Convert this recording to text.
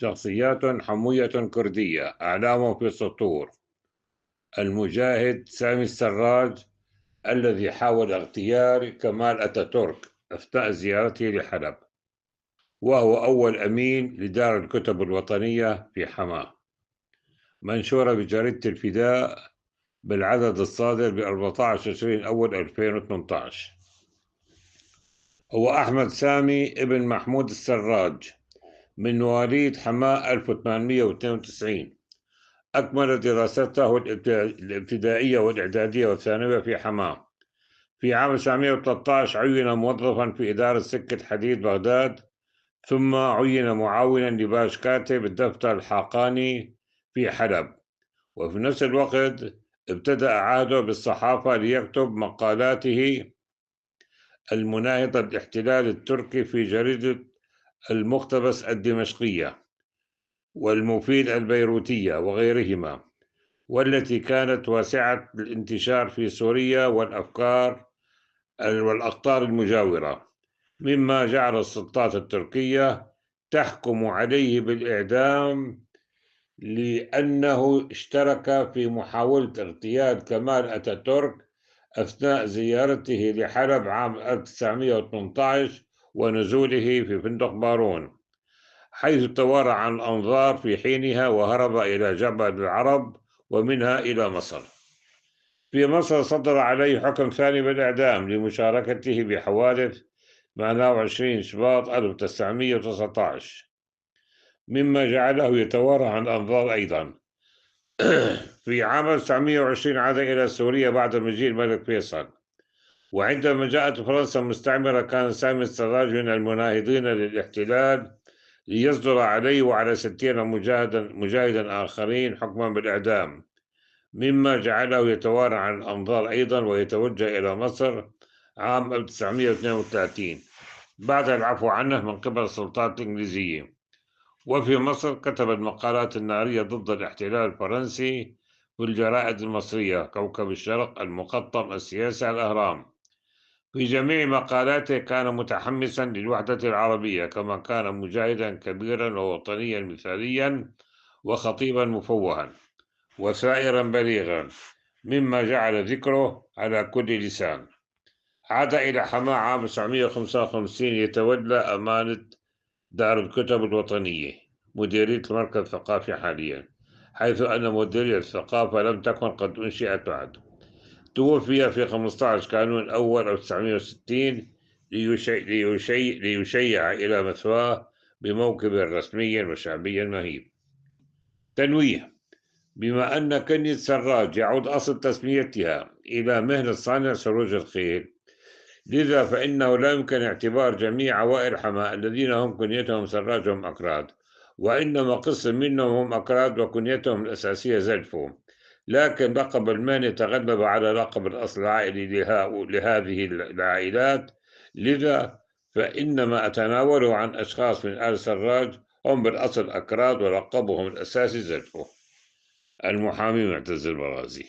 شخصيات حموية كردية أعلام في السطور: المجاهد سامي السراج الذي حاول اغتيال كمال أتاتورك أثناء زيارته لحلب، وهو أول أمين لدار الكتب الوطنية في حماة، منشورة بجريدة الفداء بالعدد الصادر ب 14 تشرين أول 2018. هو أحمد سامي ابن محمود السراج من مواليد حماة 1892. أكمل دراسته الابتدائية والإعدادية والثانوية في حماة. في عام 1913 عين موظفا في إدارة سكة حديد بغداد، ثم عين معاونا لباش كاتب الدفتر الحقاني في حلب، وفي نفس الوقت ابتدأ عهده بالصحافة ليكتب مقالاته المناهضة للاحتلال التركي في جريدة المقتبس الدمشقية والمفيد البيروتية وغيرهما، والتي كانت واسعة الانتشار في سوريا والأقطار المجاورة، مما جعل السلطات التركية تحكم عليه بالإعدام لأنه اشترك في محاولة اغتيال كمال أتاتورك أثناء زيارته لحلب عام 1918 ونزوله في فندق بارون، حيث توارى عن الأنظار في حينها وهرب إلى جبل العرب ومنها إلى مصر. في مصر صدر عليه حكم ثاني بالإعدام لمشاركته بحوادث 28 شباط 1919، مما جعله يتوارى عن الأنظار أيضا. في عام 1920 عاد إلى سوريا بعد مجيء الملك فيصل، وعندما جاءت فرنسا مستعمرة كان سامي السراج من المناهضين للاحتلال، ليصدر عليه وعلى 60 مجاهدا آخرين حكما بالإعدام، مما جعله يتوارى عن الأنظار أيضا ويتوجه إلى مصر عام 1932 بعد العفو عنه من قبل السلطات الإنجليزية. وفي مصر كتب المقالات النارية ضد الاحتلال الفرنسي في الجرائد المصرية: كوكب الشرق، المقطم، السياسة، الأهرام. في جميع مقالاته كان متحمسا للوحدة العربية، كما كان مجاهدا كبيرا ووطنيا مثاليا وخطيبا مفوها وسائرا بليغا، مما جعل ذكره على كل لسان. عاد إلى حماة عام 1955 يتولى أمانة دار الكتب الوطنية، مديرية المركز الثقافي حاليا، حيث أن مديرية الثقافة لم تكن قد أنشئت بعد. توفي في 15 كانون أول 1960 ليشيع إلى مثواه بموكب رسمي وشعبي مهيب. تنويه: بما أن كنية سراج يعود أصل تسميتها إلى مهنة صانع سروج الخيل، لذا فإنه لا يمكن اعتبار جميع عوائل حماة الذين هم كنيتهم سراج هم أكراد، وإنما قسم منهم هم أكراد وكنيتهم الأساسية زلفو، لكن لقب المهنة تغلب على لقب الأصل العائلي لهذه العائلات، لذا فإنما أتناوله عن أشخاص من آل سراج هم بالأصل أكراد ولقبهم الأساسي زلفو. المحامي معتز البرازي.